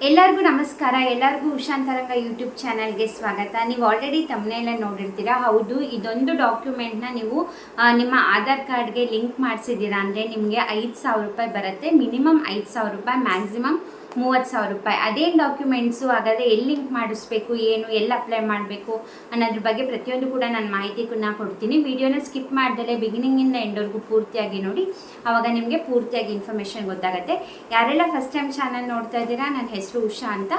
ಎಲ್ಲರಿಗೂ ನಮಸ್ಕಾರ. ಎಲ್ಲರಿಗೂ ಉಷಾಂತರಂಗ ಯೂಟ್ಯೂಬ್ ಚಾನಲ್ಗೆ ಸ್ವಾಗತ. ನೀವು ಆಲ್ರೆಡಿ ತಮ್ಮನೇಲೆ ನೋಡಿರ್ತೀರಾ. ಹೌದು, ಇದೊಂದು ಡಾಕ್ಯುಮೆಂಟ್ನ ನೀವು ನಿಮ್ಮ ಆಧಾರ್ ಕಾರ್ಡ್ಗೆ ಲಿಂಕ್ ಮಾಡಿಸಿದ್ದೀರಾ ಅಂದರೆ ನಿಮಗೆ 5,000 ರೂಪಾಯಿ ಬರುತ್ತೆ. ಮಿನಿಮಮ್ 5,000 ರೂಪಾಯಿ, ಮ್ಯಾಕ್ಸಿಮಮ್ 30,000 ರೂಪಾಯಿ. ಅದೇನು ಡಾಕ್ಯುಮೆಂಟ್ಸು, ಹಾಗಾದರೆ ಎಲ್ಲಿ ಲಿಂಕ್ ಮಾಡಿಸ್ಬೇಕು, ಏನು ಎಲ್ಲಿ ಅಪ್ಲೈ ಮಾಡಬೇಕು ಅನ್ನೋದ್ರ ಬಗ್ಗೆ ಪ್ರತಿಯೊಂದು ಕೂಡ ನಾನು ಮಾಹಿತಿನ ಕೊಡ್ತೀನಿ. ವಿಡಿಯೋನ ಸ್ಕಿಪ್ ಮಾಡ್ದಲೇ ಬಿಗಿನಿಂಗಿಂದ ಎಂಡ್ವರೆಗೂ ಪೂರ್ತಿಯಾಗಿ ನೋಡಿ, ಆವಾಗ ನಿಮಗೆ ಪೂರ್ತಿಯಾಗಿ ಇನ್ಫಾರ್ಮೇಷನ್ ಗೊತ್ತಾಗುತ್ತೆ. ಯಾರೆಲ್ಲ ಫಸ್ಟ್ ಟೈಮ್ ಚಾನಲ್ ನೋಡ್ತಾ ಇದ್ದೀರಾ, ನನ್ನ ಹೆಸರು ಉಷಾ ಅಂತ.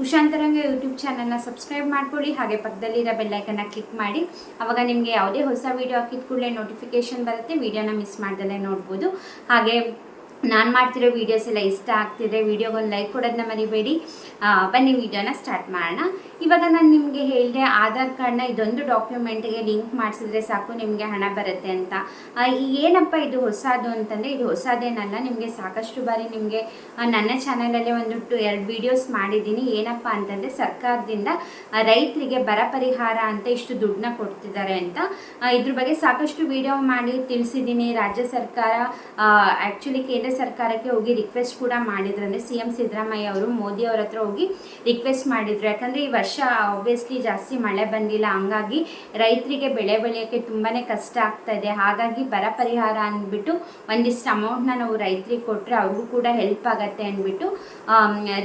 ಉಷಾಂತರಂಗ ಯೂಟ್ಯೂಬ್ ಚಾನಲ್ನ ಸಬ್ಸ್ಕ್ರೈಬ್ ಮಾಡ್ಕೊಳ್ಳಿ, ಹಾಗೆ ಪಕ್ಕದಲ್ಲಿರೋ ಬೆಲ್ಲೈಕನ್ನ ಕ್ಲಿಕ್ ಮಾಡಿ. ಆವಾಗ ನಿಮಗೆ ಯಾವುದೇ ಹೊಸ ವೀಡಿಯೋ ಹಾಕಿದ ಕೂಡಲೇ ನೋಟಿಫಿಕೇಷನ್ ಬರುತ್ತೆ. ವೀಡಿಯೋನ ಮಿಸ್ ಮಾಡ್ದಲೇ ನೋಡ್ಬೋದು. ಹಾಗೆ ನಾನು ಮಾಡ್ತಿರೋ ವೀಡಿಯೋಸ್ ಎಲ್ಲ ಇಷ್ಟ ಆಗ್ತಿದ್ರೆ ವೀಡಿಯೋಗೊಂದು ಲೈಕ್ ಕೊಡೋದನ್ನ ಮರಿಬೇಡಿ. ಬನ್ನಿ ವಿಡಿಯೋನ ಸ್ಟಾರ್ಟ್ ಮಾಡೋಣ. ಇವಾಗ ನಾನು ನಿಮಗೆ ಹೇಳಿದೆ, ಆಧಾರ್ ಕಾರ್ಡ್ನ ಇದೊಂದು ಡಾಕ್ಯುಮೆಂಟ್ಗೆ ಲಿಂಕ್ ಮಾಡಿಸಿದ್ರೆ ಸಾಕು ನಿಮಗೆ ಹಣ ಬರುತ್ತೆ ಅಂತ. ಏನಪ್ಪ ಇದು ಹೊಸದು ಅಂತಂದರೆ, ಇದು ಹೊಸದೇನಲ್ಲ. ನಿಮಗೆ ಸಾಕಷ್ಟು ಬಾರಿ ನಿಮಗೆ ನನ್ನ ಚಾನಲಲ್ಲೇ 1-2 ವೀಡಿಯೋಸ್ ಮಾಡಿದ್ದೀನಿ. ಏನಪ್ಪ ಅಂತಂದರೆ, ಸರ್ಕಾರದಿಂದ ರೈತರಿಗೆ ಬರ ಪರಿಹಾರ ಅಂತ ಇಷ್ಟು ದುಡ್ಡನ್ನ ಕೊಡ್ತಿದ್ದಾರೆ ಅಂತ. ಇದ್ರ ಬಗ್ಗೆ ಸಾಕಷ್ಟು ವೀಡಿಯೋ ಮಾಡಿ ತಿಳಿಸಿದ್ದೀನಿ. ರಾಜ್ಯ ಸರ್ಕಾರ ಆ್ಯಕ್ಚುಲಿ ಕೇಂದ್ರ ಸರ್ಕಾರಕ್ಕೆ ಹೋಗಿ ರಿಕ್ವೆಸ್ಟ್ ಕೂಡ ಮಾಡಿದ್ರು. ಅಂದರೆ CM ಸಿದ್ದರಾಮಯ್ಯ ಅವರು ಮೋದಿ ಅವ್ರ ಹತ್ರ ಹೋಗಿ ರಿಕ್ವೆಸ್ಟ್ ಮಾಡಿದ್ರು. ಯಾಕಂದರೆ ಈ ವರ್ಷ ಆಬ್ವಿಯಸ್ಲಿ ಜಾಸ್ತಿ ಮಳೆ ಬಂದಿಲ್ಲ, ಹಂಗಾಗಿ ರೈತರಿಗೆ ಬೆಳೆ ಬೆಳೆಯೋಕ್ಕೆ ತುಂಬಾ ಕಷ್ಟ ಆಗ್ತಾ ಇದೆ. ಹಾಗಾಗಿ ಬರ ಪರಿಹಾರ ಅಂದ್ಬಿಟ್ಟು ಒಂದಿಷ್ಟು ಅಮೌಂಟ್ನ ನಾವು ರೈತರಿಗೆ ಕೊಟ್ಟರೆ ಅವ್ರಿಗೂ ಕೂಡ ಹೆಲ್ಪ್ ಆಗುತ್ತೆ ಅಂದ್ಬಿಟ್ಟು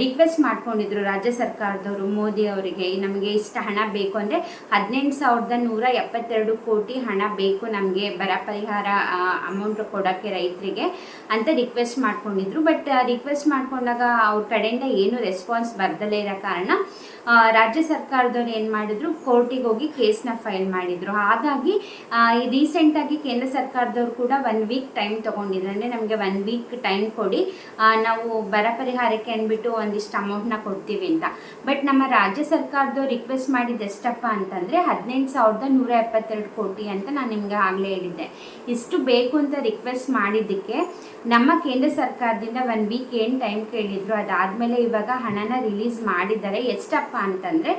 ರಿಕ್ವೆಸ್ಟ್ ಮಾಡ್ಕೊಂಡಿದ್ರು ರಾಜ್ಯ ಸರ್ಕಾರದವರು ಮೋದಿ ಅವರಿಗೆ. ನಮಗೆ ಇಷ್ಟು ಹಣ ಬೇಕು ಅಂದರೆ 18,172 ಕೋಟಿ ಹಣ ಬೇಕು ನಮಗೆ ಬರ ಪರಿಹಾರ ಅಮೌಂಟ್ ಕೊಡೋಕ್ಕೆ ರೈತರಿಗೆ ಅಂತ ರಿಕ್ವೆಸ್ಟ್ ಮಾಡ್ಕೊಂಡಿದ್ರು. ಬಟ್ ರಿಕ್ವೆಸ್ಟ್ ಮಾಡ್ಕೊಂಡಾಗ ಅವ್ರ ಕಡೆಯಿಂದ ಏನು ರೆಸ್ಪಾನ್ಸ್ ಬರ್ದಲೇ ಇರೋ ಕಾರಣ ರಾಜ್ಯ ಸರ್ಕಾರದವ್ರು ಏನು ಮಾಡಿದ್ರು, ಕೋರ್ಟಿಗೆ ಹೋಗಿ ಕೇಸ್ನ ಫೈಲ್ ಮಾಡಿದರು. ಹಾಗಾಗಿ ರೀಸೆಂಟಾಗಿ ಕೇಂದ್ರ ಸರ್ಕಾರದವ್ರು ಕೂಡ 1 ವೀಕ್ ಟೈಮ್ ತೊಗೊಂಡಿದ್ರು. ಅಂದರೆ ನಮಗೆ 1 ವೀಕ್ ಟೈಮ್ ಕೊಡಿ, ನಾವು ಬರ ಪರಿಹಾರಕ್ಕೆ ಅಂದ್ಬಿಟ್ಟು ಒಂದಿಷ್ಟು ಅಮೌಂಟ್ನ ಕೊಡ್ತೀವಿ ಅಂತ. ಬಟ್ ನಮ್ಮ ರಾಜ್ಯ ಸರ್ಕಾರದವ್ರು ರಿಕ್ವೆಸ್ಟ್ ಮಾಡಿದ್ದು ಎಷ್ಟಪ್ಪ ಅಂತಂದರೆ 18,172 ಕೋಟಿ ಅಂತ ನಾನು ನಿಮಗೆ ಆಗಲೇ ಹೇಳಿದ್ದೆ. ಇಷ್ಟು ಬೇಕು ಅಂತ ರಿಕ್ವೆಸ್ಟ್ ಮಾಡಿದ್ದಕ್ಕೆ ನಮ್ಮ ಕೇಂದ್ರ ಸರ್ಕಾರದಿಂದ 1 ವೀಕ್ ಏನು ಟೈಮ್ ಕೇಳಿದ್ರು. ಅದಾದಮೇಲೆ ಇವಾಗ ಹಣನ ರಿಲೀಸ್ ಮಾಡಿದ್ದಾರೆ. ಎಷ್ಟಪ್ಪ ಅಂತಂದರೆ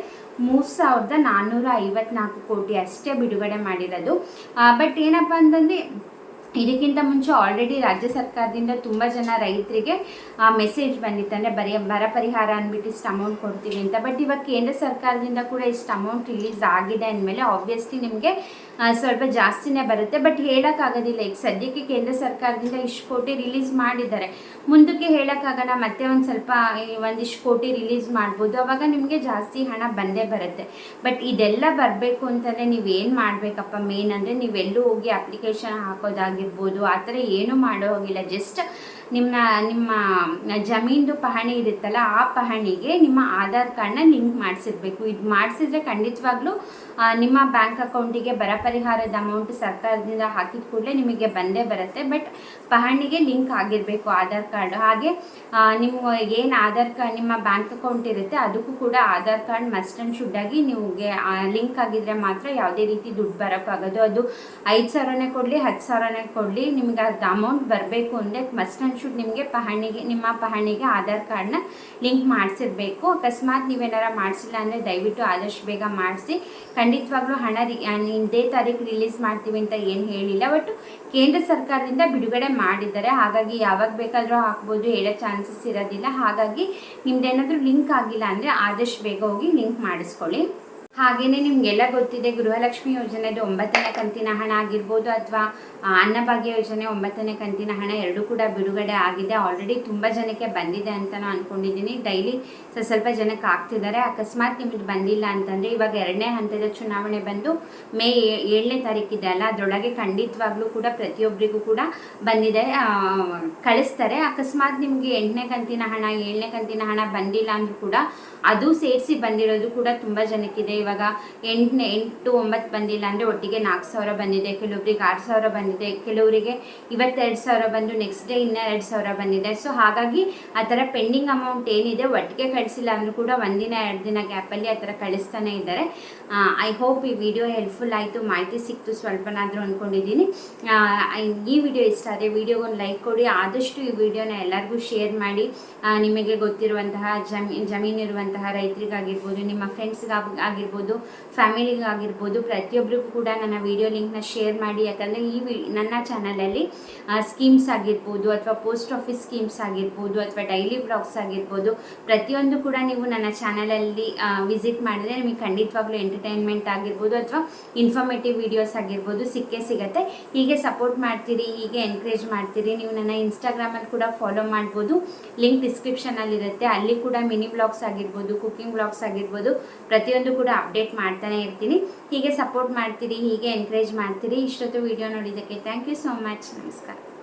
3,454 ಕೋಟಿ ಅಷ್ಟೇ ಬಿಡುಗಡೆ ಮಾಡಿರೋದು. ಬಟ್ ಏನಪ್ಪ ಅಂತಂದರೆ, ಇದಕ್ಕಿಂತ ಮುಂಚೆ ಆಲ್ರೆಡಿ ರಾಜ್ಯ ಸರ್ಕಾರದಿಂದ ತುಂಬ ಜನ ರೈತರಿಗೆ ಮೆಸೇಜ್ ಬಂದಿತ್ತು. ಅಂದರೆ ಬರ ಪರಿಹಾರ ಅಂದ್ಬಿಟ್ಟು ಇಷ್ಟು ಅಮೌಂಟ್ ಕೊಡ್ತೀವಿ ಅಂತ. ಬಟ್ ಇವಾಗ ಕೇಂದ್ರ ಸರ್ಕಾರದಿಂದ ಕೂಡ ಇಷ್ಟು ಅಮೌಂಟ್ ರಿಲೀಸ್ ಆಗಿದೆ ಅಂದಮೇಲೆ ಆಬ್ವಿಯಸ್ಲಿ ನಿಮಗೆ ಸ್ವಲ್ಪ ಜಾಸ್ತಿನೇ ಬರುತ್ತೆ. ಬಟ್ ಹೇಳೋಕ್ಕಾಗೋದಿಲ್ಲ. ಈಗ ಸದ್ಯಕ್ಕೆ ಕೇಂದ್ರ ಸರ್ಕಾರದಿಂದ ಇಷ್ಟು ಕೋಟಿ ರಿಲೀಸ್ ಮಾಡಿದ್ದಾರೆ, ಮುಂದಕ್ಕೆ ಹೇಳೋಕ್ಕಾಗಲ್ಲ, ಮತ್ತೆ ಒಂದಿಷ್ಟು ಕೋಟಿ ರಿಲೀಸ್ ಮಾಡ್ಬೋದು. ಆವಾಗ ನಿಮಗೆ ಜಾಸ್ತಿ ಹಣ ಬಂದೇ ಬರುತ್ತೆ. ಬಟ್ ಇದೆಲ್ಲ ಬರಬೇಕು ಅಂತಂದರೆ ನೀವೇನು ಮಾಡಬೇಕಪ್ಪ, ಮೇನ್ ಅಂದರೆ ನೀವೆಲ್ಲೂ ಹೋಗಿ ಅಪ್ಲಿಕೇಶನ್ ಹಾಕೋದಾಗಿರ್ಬೋದು, ಆ ಥರ ಏನೂ ಮಾಡೋ ಹೋಗಿಲ್ಲ. ಜಸ್ಟ್ ನಿಮ್ಮ ಜಮೀನ್ದು ಪಹಣಿ ಇರುತ್ತಲ್ಲ, ಆ ಪಹಣಿಗೆ ನಿಮ್ಮ ಆಧಾರ್ ಕಾರ್ಡ್ನ ಲಿಂಕ್ ಮಾಡಿಸಿರ್ಬೇಕು. ಇದು ಮಾಡಿಸಿದ್ರೆ ಖಂಡಿತವಾಗ್ಲೂ ನಿಮ್ಮ ಬ್ಯಾಂಕ್ ಅಕೌಂಟಿಗೆ ಬರ ಪರಿಹಾರದ ಅಮೌಂಟ್ ಸರ್ಕಾರದಿಂದ ಹಾಕಿದ ಕೂಡಲೇ ನಿಮಗೆ ಬಂದೇ ಬರುತ್ತೆ. ಬಟ್ ಪಹಣಿಗೆ ಲಿಂಕ್ ಆಗಿರಬೇಕು ಆಧಾರ್ ಕಾರ್ಡ್. ಹಾಗೆ ನಿಮ್ಮ ಏನು ಆಧಾರ್ ಕಾರ್ಡ್ ನಿಮ್ಮ ಬ್ಯಾಂಕ್ ಅಕೌಂಟ್ ಇರುತ್ತೆ ಅದಕ್ಕೂ ಕೂಡ Aadhaar card must and should ಆಗಿ ನಿಮಗೆ ಲಿಂಕ್ ಆಗಿದ್ರೆ ಮಾತ್ರ ಯಾವುದೇ ರೀತಿ ದುಡ್ಡು ಬರೋಕ್ಕಾಗೋದು. ಅದು 5,000ನೇ ಕೊಡಲಿ 10,000ನೇ ಕೊಡಲಿ, ನಿಮಗೆ ಅದು ಅಮೌಂಟ್ ಬರಬೇಕು ಅಂದರೆ ಮಸ್ಟ್ ಆ್ಯಂಡ್ ಶುಡ್ ನಿಮಗೆ ನಿಮ್ಮ ಪಹಣಿಗೆ ಆಧಾರ್ ಕಾರ್ಡ್ನ ಲಿಂಕ್ ಮಾಡಿಸಿರ್ಬೇಕು. ಅಕಸ್ಮಾತ್ ನೀವೇನಾರ ಮಾಡಿಸಿಲ್ಲ ಅಂದರೆ ದಯವಿಟ್ಟು ಆದಷ್ಟು ಬೇಗ ಮಾಡಿಸಿ. ಖಂಡಿತವಾಗ್ಲೂ ಹಣ ಇದೇ ತಾರೀಕು ರಿಲೀಸ್ ಮಾಡ್ತೀವಿ ಅಂತ ಏನು ಹೇಳಿಲ್ಲ, ಬಟ್ ಕೇಂದ್ರ ಸರ್ಕಾರದಿಂದ ಬಿಡುಗಡೆ ಮಾಡಿದ್ದಾರೆ. ಹಾಗಾಗಿ ಯಾವಾಗ ಬೇಕಾದರೂ ಹಾಕ್ಬೋದು, ಹೇಳೋ ಚಾನ್ಸಸ್ ಇರೋದಿಲ್ಲ. ಹಾಗಾಗಿ ನಿಮ್ದೇನಾದರೂ ಲಿಂಕ್ ಆಗಿಲ್ಲ ಅಂದರೆ ಆದಷ್ಟು ಬೇಗ ಹೋಗಿ ಲಿಂಕ್ ಮಾಡಿಸ್ಕೊಳ್ಳಿ. ಹಾಗೆಯೇ ನಿಮಗೆಲ್ಲ ಗೊತ್ತಿದೆ, ಗೃಹಲಕ್ಷ್ಮಿ ಯೋಜನೆದು 9ನೇ ಕಂತಿನ ಹಣ ಆಗಿರ್ಬೋದು, ಅಥವಾ ಅನ್ನಭಾಗ್ಯ ಯೋಜನೆ 9ನೇ ಕಂತಿನ ಹಣ ಎರಡೂ ಕೂಡ ಬಿಡುಗಡೆ ಆಗಿದೆ. ಆಲ್ರೆಡಿ ತುಂಬ ಜನಕ್ಕೆ ಬಂದಿದೆ ಅಂತ ನಾನು ಅಂದ್ಕೊಂಡಿದ್ದೀನಿ. ಡೈಲಿ ಸ್ವಲ್ಪ ಜನಕ್ಕೆ ಆಗ್ತಿದ್ದಾರೆ. ಅಕಸ್ಮಾತ್ ನಿಮಗೆ ಬಂದಿಲ್ಲ ಅಂತಂದರೆ ಇವಾಗ 2ನೇ ಹಂತದ ಚುನಾವಣೆ ಬಂದು ಮೇ 7ನೇ ತಾರೀಕಿದೆ ಅಲ್ಲ, ಅದರೊಳಗೆ ಖಂಡಿತವಾಗ್ಲೂ ಕೂಡ ಪ್ರತಿಯೊಬ್ಬರಿಗೂ ಕೂಡ ಬಂದಿದೆ, ಕಳಿಸ್ತಾರೆ. ಅಕಸ್ಮಾತ್ ನಿಮಗೆ 8ನೇ ಕಂತಿನ ಹಣ 7ನೇ ಕಂತಿನ ಹಣ ಬಂದಿಲ್ಲ ಅಂದರೂ ಕೂಡ ಅದು ಸೇರಿಸಿ ಬಂದಿರೋದು ಕೂಡ ತುಂಬ ಜನಕ್ಕಿದೆ. ಇವಾಗ 8, 9 ಬಂದಿಲ್ಲ ಅಂದರೆ ಒಟ್ಟಿಗೆ 4,000 ಬಂದಿದೆ, ಕೆಲವೊಬ್ರಿಗೆ 6,000 ಬಂದಿದೆ, ಕೆಲವರಿಗೆ 22,000 ಬಂದು ನೆಕ್ಸ್ಟ್ ಡೇ ಇನ್ನೂ 2,000 ಬಂದಿದೆ. ಸೊ ಹಾಗಾಗಿ ಆ ಥರ ಪೆಂಡಿಂಗ್ ಅಮೌಂಟ್ ಏನಿದೆ ಒಟ್ಟಿಗೆ ಕಳಿಸಿಲ್ಲ ಅಂದರೂ ಕೂಡ 1 ದಿನ 2 ದಿನ ಗ್ಯಾಪಲ್ಲಿ ಆ ಥರ ಕಳಿಸ್ತಾನೆ ಇದ್ದಾರೆ. ಐ ಹೋಪ್ ಈ ವಿಡಿಯೋ ಹೆಲ್ಪ್ಫುಲ್ ಆಯಿತು, ಮಾಹಿತಿ ಸಿಕ್ತು ಸ್ವಲ್ಪನಾದರೂ ಅಂದ್ಕೊಂಡಿದ್ದೀನಿ. ಈ ವಿಡಿಯೋ ಇಷ್ಟ ಆದರೆ ವಿಡಿಯೋಗೊಂದು ಲೈಕ್ ಕೊಡಿ. ಆದಷ್ಟು ಈ ವಿಡಿಯೋನ ಎಲ್ಲರಿಗೂ ಶೇರ್ ಮಾಡಿ. ನಿಮಗೆ ಗೊತ್ತಿರುವಂತಹ ಜಮೀನಿರುವಂತಹ ರೈತರಿಗಾಗಿರ್ಬೋದು, ನಿಮ್ಮ ಫ್ರೆಂಡ್ಸ್ಗಾಗಿರ್ಬೋದು, ಆಗಿರ್ಬೋದು, ಫ್ಯಾಮಿಲಿಗಾಗಿರ್ಬೋದು, ಪ್ರತಿಯೊಬ್ಬರಿಗೂ ಕೂಡ ನನ್ನ ವಿಡಿಯೋ ಲಿಂಕ್ನ ಶೇರ್ ಮಾಡಿ. ಯಾಕಂದರೆ ನನ್ನ ಚಾನಲಲ್ಲಿ ಸ್ಕೀಮ್ಸ್ ಆಗಿರ್ಬೋದು, ಅಥವಾ ಪೋಸ್ಟ್ ಆಫೀಸ್ ಸ್ಕೀಮ್ಸ್ ಆಗಿರ್ಬೋದು, ಅಥವಾ ಡೈಲಿ ಬ್ಲಾಗ್ಸ್ ಆಗಿರ್ಬೋದು, ಪ್ರತಿಯೊಂದು ಕೂಡ ನೀವು ನನ್ನ ಚಾನಲಲ್ಲಿ ವಿಸಿಟ್ ಮಾಡಿದ್ರೆ ನಿಮಗೆ ಖಂಡಿತವಾಗ್ಲೂ ಎಂಟರ್ಟೈನ್ಮೆಂಟ್ ಆಗಿರ್ಬೋದು ಅಥವಾ ಇನ್ಫಾರ್ಮೇಟಿವ್ ವೀಡಿಯೋಸ್ ಆಗಿರ್ಬೋದು ಸಿಗುತ್ತೆ. ಹೀಗೆ ಸಪೋರ್ಟ್ ಮಾಡ್ತೀರಿ, ಹೀಗೆ ಎನ್ಕರೇಜ್ ಮಾಡ್ತೀರಿ. ನೀವು ನನ್ನ ಇನ್ಸ್ಟಾಗ್ರಾಮಲ್ಲಿ ಕೂಡ ಫಾಲೋ ಮಾಡ್ಬೋದು, ಲಿಂಕ್ ಡಿಸ್ಕ್ರಿಪ್ಷನಲ್ಲಿರುತ್ತೆ. ಅಲ್ಲಿ ಕೂಡ ಮಿನಿ ಬ್ಲಾಗ್ಸ್ ಆಗಿರ್ಬೋದು, ಕುಕಿಂಗ್ ಬ್ಲಾಗ್ಸ್ ಆಗಿರ್ಬೋದು, ಪ್ರತಿಯೊಂದು ಕೂಡ ಅಪ್ಡೇಟ್ ಮಾಡ್ತಾನೆ ಇರ್ತೀನಿ. ಹೀಗೆ ಸಪೋರ್ಟ್ ಮಾಡ್ತೀರಿ, ಹೀಗೆ ಎನ್ಕರೇಜ್ ಮಾಡ್ತೀರಿ. ಇಷ್ಟೊತ್ತು ವಿಡಿಯೋ ನೋಡಿದ್ದಕ್ಕೆ ಥ್ಯಾಂಕ್ ಯು ಸೋ ಮಚ್. ನಮಸ್ಕಾರ.